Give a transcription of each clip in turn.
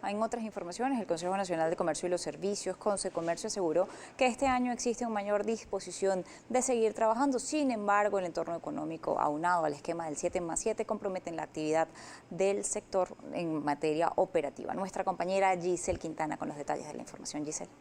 En otras informaciones, el Consejo Nacional de Comercio y los Servicios, Concecomercio, aseguró que este año existe una mayor disposición de seguir trabajando. Sin embargo, el entorno económico aunado al esquema del 7+7 comprometen la actividad del sector en materia operativa. Nuestra compañera Giselle Quintana con los detalles de la información. Giselle.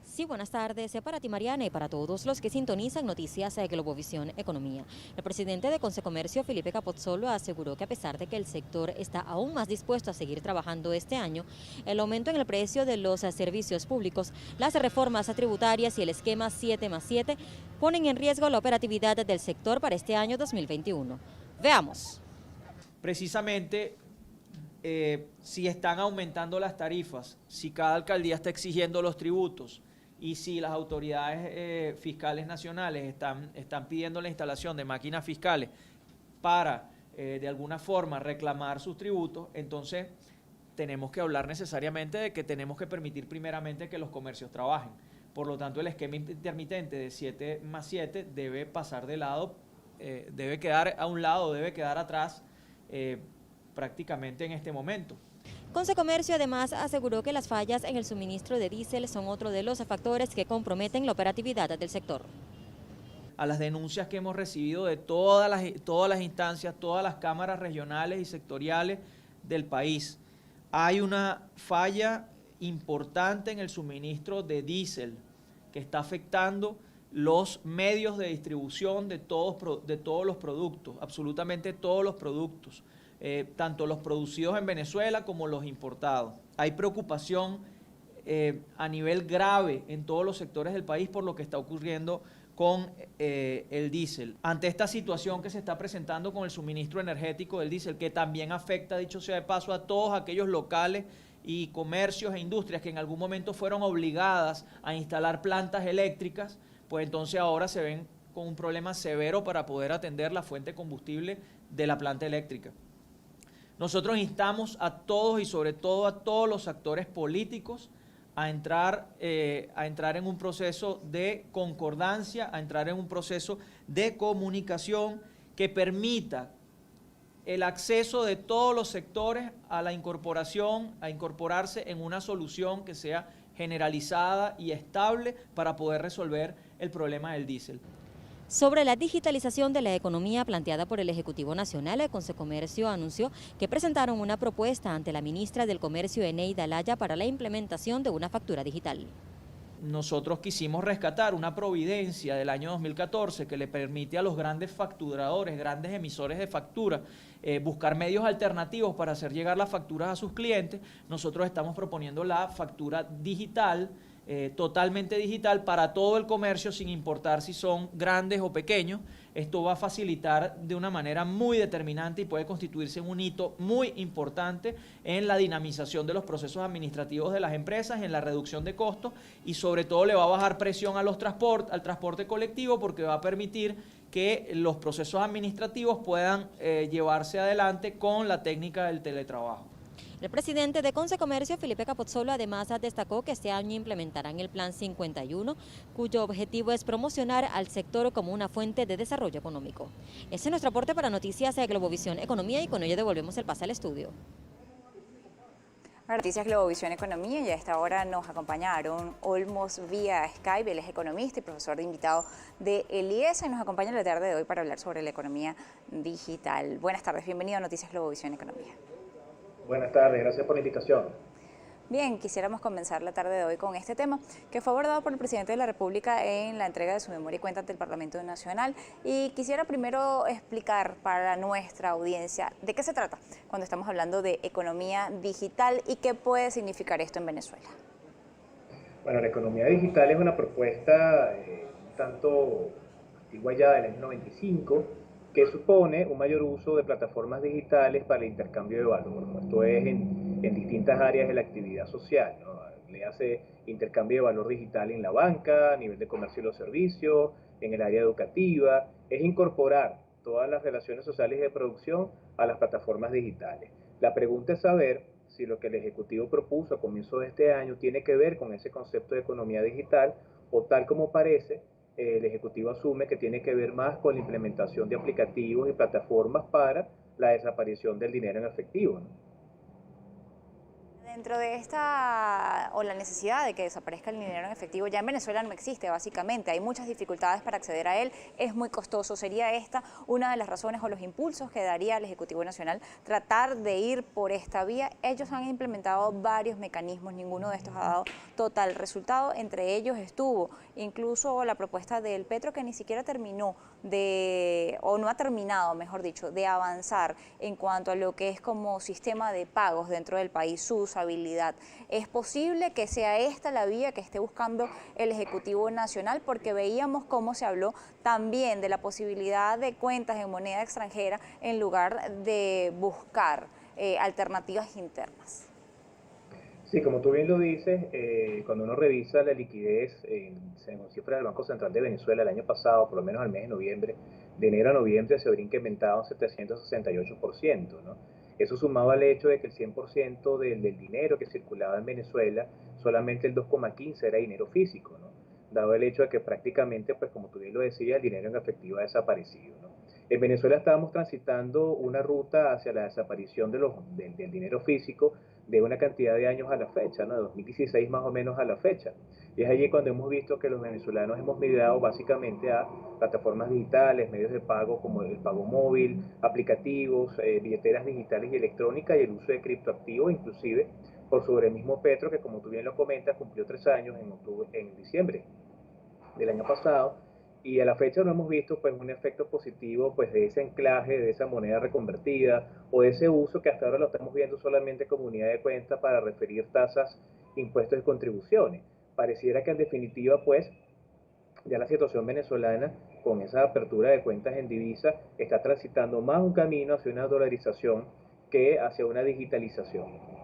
Sí, buenas tardes para ti, Mariana, y para todos los que sintonizan noticias de Globovisión Economía. El presidente de Concecomercio, Felipe Capozzolo, aseguró que a pesar de que el sector está aún más dispuesto a seguir trabajando este año, el aumento en el precio de los servicios públicos, las reformas tributarias y el esquema 7+7 ponen en riesgo la operatividad del sector para este año 2021. Veamos. Precisamente, si están aumentando las tarifas, si cada alcaldía está exigiendo los tributos, y si las autoridades fiscales nacionales están pidiendo la instalación de máquinas fiscales para, de alguna forma, reclamar sus tributos, entonces tenemos que hablar necesariamente de que tenemos que permitir primeramente que los comercios trabajen. Por lo tanto, el esquema intermitente de 7+7 debe pasar de lado, debe quedar a un lado, debe quedar atrás prácticamente en este momento. Concecomercio además aseguró que las fallas en el suministro de diésel son otro de los factores que comprometen la operatividad del sector. A las denuncias que hemos recibido de todas las instancias, todas las cámaras regionales y sectoriales del país, hay una falla importante en el suministro de diésel que está afectando los medios de distribución de todos los productos, absolutamente todos los productos. Tanto los producidos en Venezuela como los importados. Hay preocupación a nivel grave en todos los sectores del país por lo que está ocurriendo con el diésel. Ante esta situación que se está presentando con el suministro energético del diésel, que también afecta, dicho sea de paso, a todos aquellos locales y comercios e industrias que en algún momento fueron obligadas a instalar plantas eléctricas, pues entonces ahora se ven con un problema severo para poder atender la fuente de combustible de la planta eléctrica. Nosotros instamos a todos y sobre todo a todos los actores políticos a entrar en un proceso de concordancia, a entrar en un proceso de comunicación que permita el acceso de todos los sectores a la incorporación, a incorporarse en una solución que sea generalizada y estable para poder resolver el problema del diésel. Sobre la digitalización de la economía planteada por el Ejecutivo Nacional, el Concecomercio anunció que presentaron una propuesta ante la ministra del Comercio, Eneida Laya, para la implementación de una factura digital. Nosotros quisimos rescatar una providencia del año 2014 que le permite a los grandes facturadores, grandes emisores de factura, buscar medios alternativos para hacer llegar las facturas a sus clientes. Nosotros estamos proponiendo la factura digital, totalmente digital para todo el comercio, sin importar si son grandes o pequeños. Esto va a facilitar de una manera muy determinante y puede constituirse en un hito muy importante en la dinamización de los procesos administrativos de las empresas, en la reducción de costos y sobre todo le va a bajar presión a al transporte colectivo, porque va a permitir que los procesos administrativos puedan llevarse adelante con la técnica del teletrabajo. El presidente de Concecomercio, Felipe Capozzolo, además destacó que este año implementarán el Plan 51, cuyo objetivo es promocionar al sector como una fuente de desarrollo económico. Ese es nuestro aporte para Noticias de Globovisión Economía y con ello devolvemos el pase al estudio. Noticias Globovisión Economía, y a esta hora nos acompaña Aaron Olmos vía Skype. Él es economista y profesor de invitado de el IES y nos acompaña la tarde de hoy para hablar sobre la economía digital. Buenas tardes, bienvenido a Noticias Globovisión Economía. Buenas tardes, gracias por la invitación. Bien, quisiéramos comenzar la tarde de hoy con este tema que fue abordado por el presidente de la República en la entrega de su memoria y cuenta ante el Parlamento Nacional, y quisiera primero explicar para nuestra audiencia de qué se trata cuando estamos hablando de economía digital y qué puede significar esto en Venezuela. Bueno, la economía digital es una propuesta un tanto antigua ya del año 95, que supone un mayor uso de plataformas digitales para el intercambio de valor, ¿no? Esto es en distintas áreas de la actividad social, ¿no? Le hace intercambio de valor digital en la banca, a nivel de comercio y los servicios, en el área educativa, es incorporar todas las relaciones sociales y de producción a las plataformas digitales. La pregunta es saber si lo que el Ejecutivo propuso a comienzo de este año tiene que ver con ese concepto de economía digital, o tal como parece, el Ejecutivo asume que tiene que ver más con la implementación de aplicativos y plataformas para la desaparición del dinero en efectivo, ¿no? Dentro de esta, o la necesidad de que desaparezca el dinero en efectivo, ya en Venezuela no existe básicamente, hay muchas dificultades para acceder a él, es muy costoso. ¿Sería esta una de las razones o los impulsos que daría el Ejecutivo Nacional tratar de ir por esta vía? Ellos han implementado varios mecanismos, ninguno de estos ha dado total resultado, entre ellos estuvo incluso la propuesta del Petro, que ni siquiera terminó o no ha terminado, mejor dicho, de avanzar en cuanto a lo que es como sistema de pagos dentro del país, su usabilidad. ¿Es posible que sea esta la vía que esté buscando el Ejecutivo Nacional? Porque veíamos cómo se habló también de la posibilidad de cuentas en moneda extranjera en lugar de buscar alternativas internas. Sí, como tú bien lo dices, cuando uno revisa la liquidez según cifras del Banco Central de Venezuela el año pasado, por lo menos al mes de noviembre, de enero a noviembre se habría incrementado un 768%, ¿no? Eso sumado al hecho de que el 100% del dinero que circulaba en Venezuela, solamente el 2,15 era dinero físico, ¿no? Dado el hecho de que prácticamente, pues como tú bien lo decías, el dinero en efectivo ha desaparecido, ¿no? En Venezuela estábamos transitando una ruta hacia la desaparición del dinero físico de una cantidad de años a la fecha, ¿no? De 2016 más o menos a la fecha. Y es allí cuando hemos visto que los venezolanos hemos migrado básicamente a plataformas digitales, medios de pago como el pago móvil, aplicativos, billeteras digitales y electrónicas y el uso de criptoactivos, inclusive por sobre el mismo Petro, que como tú bien lo comentas, cumplió 3 años en diciembre del año pasado, y a la fecha no hemos visto pues un efecto positivo pues de ese anclaje, de esa moneda reconvertida o de ese uso que hasta ahora lo estamos viendo solamente como unidad de cuenta para referir tasas, impuestos y contribuciones. Pareciera que en definitiva pues ya la situación venezolana con esa apertura de cuentas en divisa está transitando más un camino hacia una dolarización que hacia una digitalización.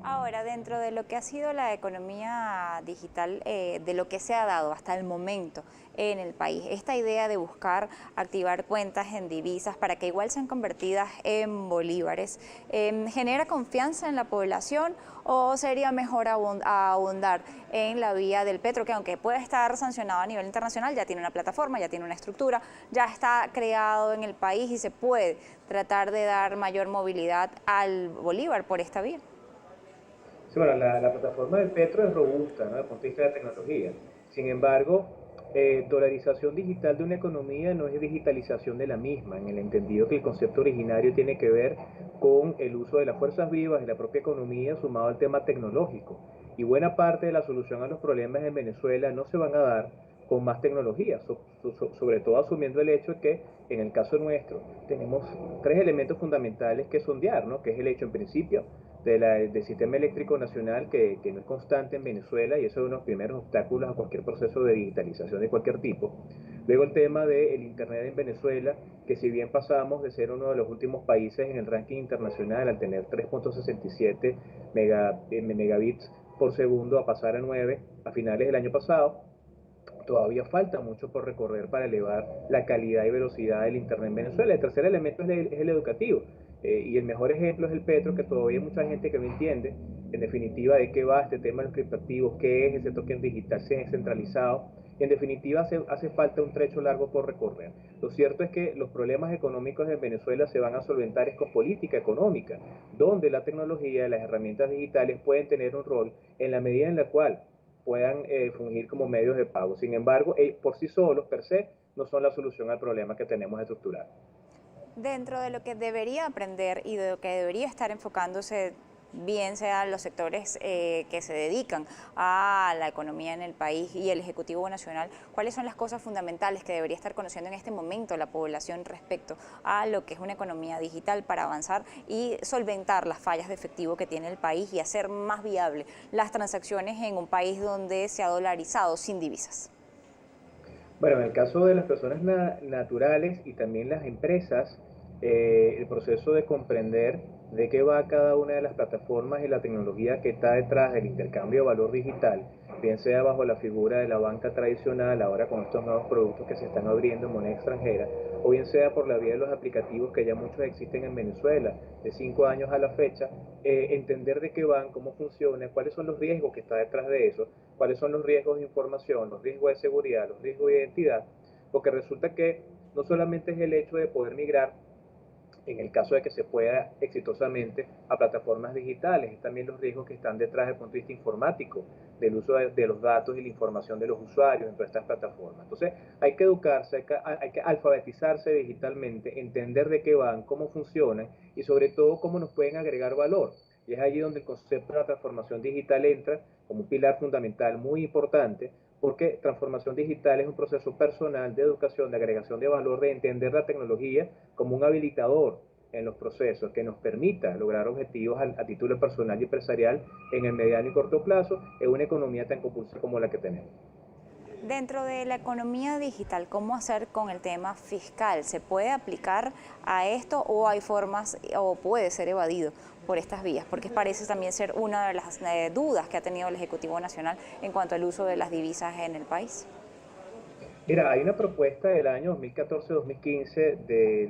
Ahora, dentro de lo que ha sido la economía digital, de lo que se ha dado hasta el momento en el país, esta idea de buscar activar cuentas en divisas para que igual sean convertidas en bolívares, ¿genera confianza en la población o sería mejor abundar en la vía del Petro, que aunque puede estar sancionado a nivel internacional, ya tiene una plataforma, ya tiene una estructura, ya está creado en el país y se puede tratar de dar mayor movilidad al bolívar por esta vía? Sí, bueno, la plataforma del Petro es robusta, ¿no? Desde el punto de vista de la tecnología. Sin embargo, dolarización digital de una economía no es digitalización de la misma, en el entendido que el concepto originario tiene que ver con el uso de las fuerzas vivas de la propia economía sumado al tema tecnológico. Y buena parte de la solución a los problemas en Venezuela no se van a dar con más tecnología, sobre todo asumiendo el hecho de que en el caso nuestro tenemos tres elementos fundamentales que sondear, ¿no? Que es el hecho en principio del sistema eléctrico nacional que no es constante en Venezuela y eso es uno de los primeros obstáculos a cualquier proceso de digitalización de cualquier tipo. Luego el tema del Internet en Venezuela, que si bien pasamos de ser uno de los últimos países en el ranking internacional al tener 3,67 megabits por segundo a pasar a 9 a finales del año pasado, todavía falta mucho por recorrer para elevar la calidad y velocidad del Internet en Venezuela. El tercer elemento es el educativo. Y el mejor ejemplo es el Petro, que todavía hay mucha gente que no entiende, en definitiva, de qué va este tema de los criptoactivos, qué es ese token digital centralizado. Y en definitiva, hace falta un trecho largo por recorrer. Lo cierto es que los problemas económicos en Venezuela se van a solventar con política económica, donde la tecnología y las herramientas digitales pueden tener un rol en la medida en la cual puedan fungir como medios de pago. Sin embargo, por sí solos, per se, no son la solución al problema que tenemos estructural. Dentro de lo que debería aprender y de lo que debería estar enfocándose, bien sean los sectores que se dedican a la economía en el país y el Ejecutivo Nacional, ¿cuáles son las cosas fundamentales que debería estar conociendo en este momento la población respecto a lo que es una economía digital para avanzar y solventar las fallas de efectivo que tiene el país y hacer más viable las transacciones en un país donde se ha dolarizado sin divisas? Bueno, en el caso de las personas naturales y también las empresas, el proceso de comprender de qué va cada una de las plataformas y la tecnología que está detrás del intercambio de valor digital, bien sea bajo la figura de la banca tradicional, ahora con estos nuevos productos que se están abriendo en moneda extranjera, o bien sea por la vía de los aplicativos que ya muchos existen en Venezuela, de 5 años a la fecha, entender de qué van, cómo funciona, cuáles son los riesgos que está detrás de eso, cuáles son los riesgos de información, los riesgos de seguridad, los riesgos de identidad, porque resulta que no solamente es el hecho de poder migrar en el caso de que se pueda exitosamente a plataformas digitales, y también los riesgos que están detrás desde el punto de vista informático, del uso de los datos y la información de los usuarios en todas estas plataformas. Entonces, hay que educarse, hay que alfabetizarse digitalmente, entender de qué van, cómo funcionan y sobre todo cómo nos pueden agregar valor. Y es allí donde el concepto de la transformación digital entra como un pilar fundamental muy importante, porque transformación digital es un proceso personal de educación, de agregación de valor, de entender la tecnología como un habilitador en los procesos que nos permita lograr objetivos a título personal y empresarial en el mediano y corto plazo en una economía tan compulsa como la que tenemos. Dentro de la economía digital, ¿cómo hacer con el tema fiscal? ¿Se puede aplicar a esto o hay formas o puede ser evadido por estas vías? Porque parece también ser una de las dudas que ha tenido el Ejecutivo Nacional en cuanto al uso de las divisas en el país. Mira, hay una propuesta del año 2014-2015 de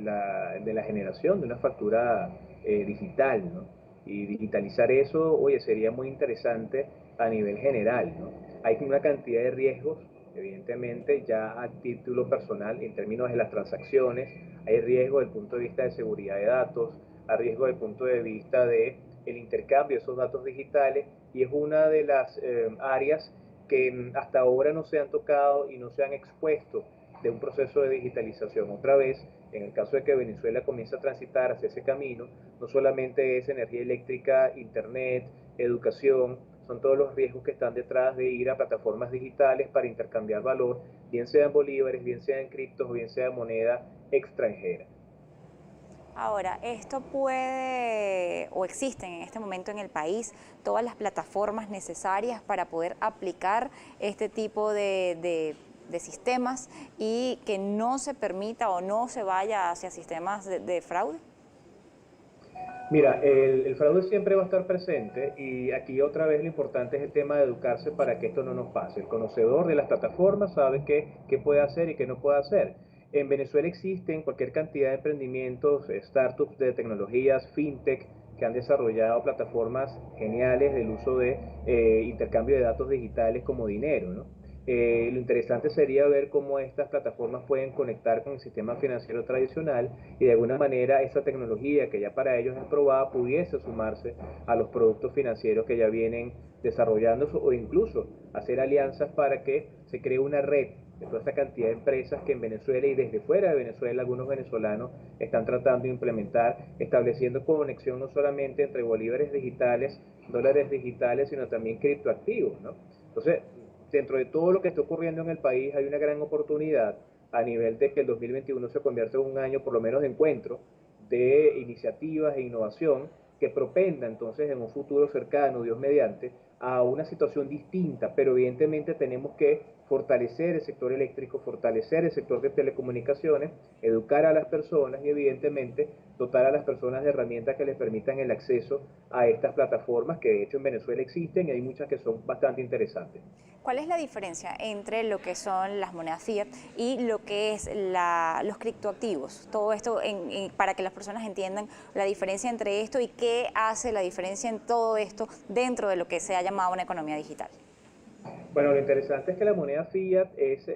la generación de una factura digital, ¿no? Y digitalizar eso, oye, sería muy interesante a nivel general, ¿no? Hay una cantidad de riesgos, evidentemente, ya a título personal, en términos de las transacciones, hay riesgo desde el punto de vista de seguridad de datos, hay riesgo desde el punto de vista de el intercambio de esos datos digitales, y es una de las áreas que hasta ahora no se han tocado y no se han expuesto de un proceso de digitalización. Otra vez, en el caso de que Venezuela comience a transitar hacia ese camino, no solamente es energía eléctrica, internet, educación, son todos los riesgos que están detrás de ir a plataformas digitales para intercambiar valor, bien sea en bolívares, bien sea en criptos, bien sea en moneda extranjera. Ahora, ¿esto puede o existen en este momento en el país todas las plataformas necesarias para poder aplicar este tipo de sistemas y que no se permita o no se vaya hacia sistemas de fraude? Mira, el fraude siempre va a estar presente y aquí otra vez lo importante es el tema de educarse para que esto no nos pase. El conocedor de las plataformas sabe qué puede hacer y qué no puede hacer. En Venezuela existen cualquier cantidad de emprendimientos, startups de tecnologías, fintech, que han desarrollado plataformas geniales del uso de intercambio de datos digitales como dinero, ¿no? Lo interesante sería ver cómo estas plataformas pueden conectar con el sistema financiero tradicional y de alguna manera esa tecnología que ya para ellos es probada pudiese sumarse a los productos financieros que ya vienen desarrollándose o incluso hacer alianzas para que se cree una red de toda esta cantidad de empresas que en Venezuela y desde fuera de Venezuela algunos venezolanos están tratando de implementar, estableciendo conexión no solamente entre bolívares digitales, dólares digitales, sino también criptoactivos, ¿no? Entonces, dentro de todo lo que está ocurriendo en el país hay una gran oportunidad a nivel de que el 2021 se convierta en un año por lo menos de encuentro, de iniciativas e innovación que propenda entonces en un futuro cercano, Dios mediante, a una situación distinta, pero evidentemente tenemos que fortalecer el sector eléctrico, fortalecer el sector de telecomunicaciones, educar a las personas y evidentemente dotar a las personas de herramientas que les permitan el acceso a estas plataformas que de hecho en Venezuela existen y hay muchas que son bastante interesantes. ¿Cuál es la diferencia entre lo que son las monedas fiat y lo que es los criptoactivos? Todo esto para que las personas entiendan la diferencia entre esto y qué hace la diferencia en todo esto dentro de lo que se ha llamado una economía digital. Bueno, lo interesante es que la moneda fiat es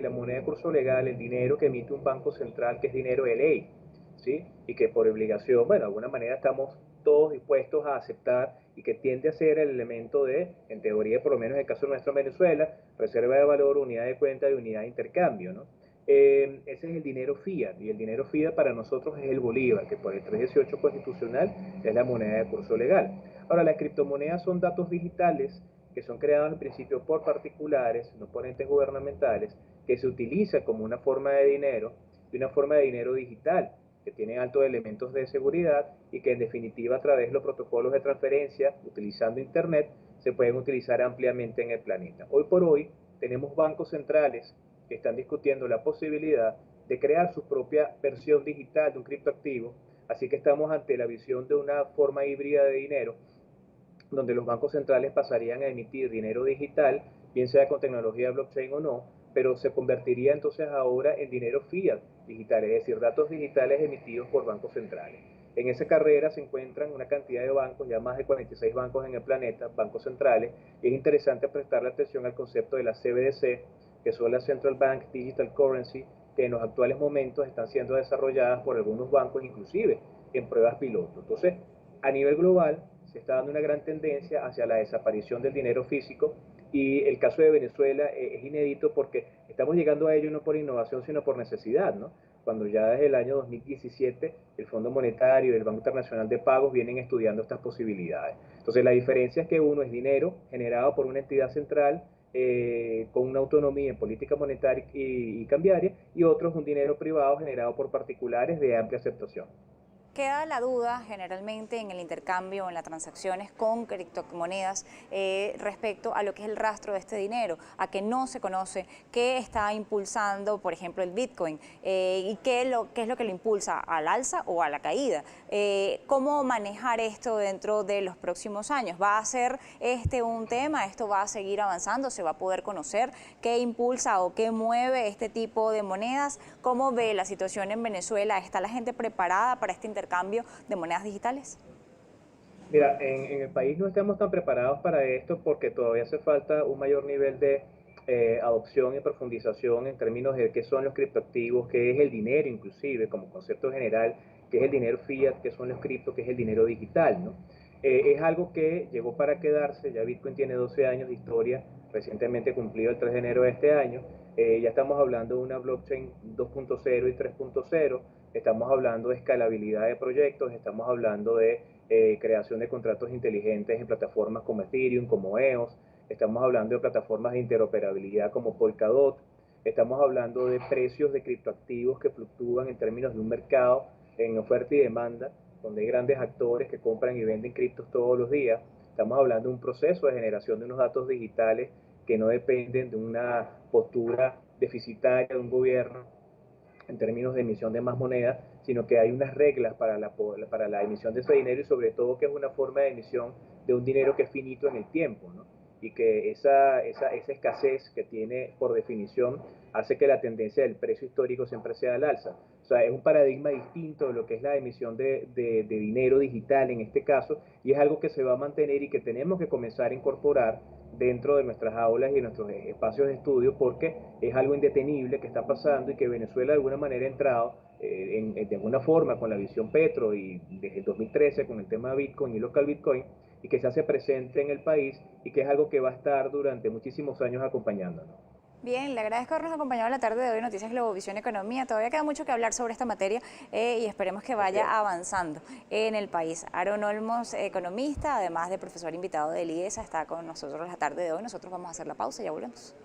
la moneda de curso legal, el dinero que emite un banco central, que es dinero de ley, ¿sí? Y que por obligación, bueno, de alguna manera estamos todos dispuestos a aceptar y que tiende a ser el elemento de, en teoría, por lo menos en el caso nuestro en Venezuela, reserva de valor, unidad de cuenta y unidad de intercambio, ¿no? Ese es el dinero fiat y el dinero fiat para nosotros es el bolívar, que por el 318 constitucional es la moneda de curso legal. Ahora, las criptomonedas son datos digitales que son creados al principio por particulares, no por entes gubernamentales, que se utiliza como una forma de dinero y una forma de dinero digital, que tiene altos elementos de seguridad y que en definitiva a través de los protocolos de transferencia, utilizando Internet, se pueden utilizar ampliamente en el planeta. Hoy por hoy tenemos bancos centrales que están discutiendo la posibilidad de crear su propia versión digital de un criptoactivo, así que estamos ante la visión de una forma híbrida de dinero donde los bancos centrales pasarían a emitir dinero digital, bien sea con tecnología blockchain o no, pero se convertiría entonces ahora en dinero fiat digital, es decir, datos digitales emitidos por bancos centrales. En esa carrera se encuentran una cantidad de bancos, ya más de 46 bancos en el planeta, bancos centrales, y es interesante prestarle atención al concepto de la CBDC, que son las Central Bank Digital Currency, que en los actuales momentos están siendo desarrolladas por algunos bancos, inclusive en pruebas piloto. Entonces, a nivel global, se está dando una gran tendencia hacia la desaparición del dinero físico y el caso de Venezuela es inédito porque estamos llegando a ello no por innovación, sino por necesidad, ¿no? Cuando ya desde el año 2017 el Fondo Monetario y el Banco Internacional de Pagos vienen estudiando estas posibilidades. Entonces, la diferencia es que uno es dinero generado por una entidad central con una autonomía en política monetaria y cambiaria, y otro es un dinero privado generado por particulares de amplia aceptación. Queda la duda generalmente en el intercambio, en las transacciones con criptomonedas respecto a lo que es el rastro de este dinero, a que no se conoce qué está impulsando, por ejemplo, el Bitcoin y qué es lo que lo impulsa al alza o a la caída. ¿Cómo manejar esto dentro de los próximos años? ¿Va a ser un tema? ¿Esto va a seguir avanzando? ¿Se va a poder conocer qué impulsa o qué mueve este tipo de monedas? ¿Cómo ve la situación en Venezuela? ¿Está la gente preparada para este intercambio de monedas digitales? Mira, en el país no estamos tan preparados para esto porque todavía hace falta un mayor nivel de adopción y profundización en términos de qué son los criptoactivos, qué es el dinero inclusive como concepto general, qué es el dinero fiat, qué son los criptos, qué es el dinero digital, ¿no? Es algo que llegó para quedarse, ya Bitcoin tiene 12 años de historia, recientemente cumplido el 3 de enero de este año, ya estamos hablando de una blockchain 2.0 y 3.0, estamos hablando de escalabilidad de proyectos, estamos hablando de creación de contratos inteligentes en plataformas como Ethereum, como EOS, estamos hablando de plataformas de interoperabilidad como Polkadot, estamos hablando de precios de criptoactivos que fluctúan en términos de un mercado en oferta y demanda, donde hay grandes actores que compran y venden criptos todos los días. Estamos hablando de un proceso de generación de unos datos digitales que no dependen de una postura deficitaria de un gobierno en términos de emisión de más moneda, sino que hay unas reglas para la emisión de ese dinero y sobre todo que es una forma de emisión de un dinero que es finito en el tiempo, ¿no? Y que esa escasez que tiene por definición hace que la tendencia del precio histórico siempre sea al alza. O sea, es un paradigma distinto de lo que es la emisión de dinero digital en este caso, y es algo que se va a mantener y que tenemos que comenzar a incorporar dentro de nuestras aulas y de nuestros espacios de estudio, porque es algo indetenible que está pasando y que Venezuela de alguna manera ha entrado de alguna forma con la visión Petro y desde el 2013 con el tema de Bitcoin y local Bitcoin, y que se hace presente en el país y que es algo que va a estar durante muchísimos años acompañándonos. Bien, le agradezco habernos acompañado la tarde de hoy en Noticias Globovisión Economía. Todavía queda mucho que hablar sobre esta materia y esperemos que vaya avanzando en el país. Aaron Olmos, economista, además de profesor invitado del IESA, está con nosotros la tarde de hoy. Nosotros vamos a hacer la pausa y ya volvemos.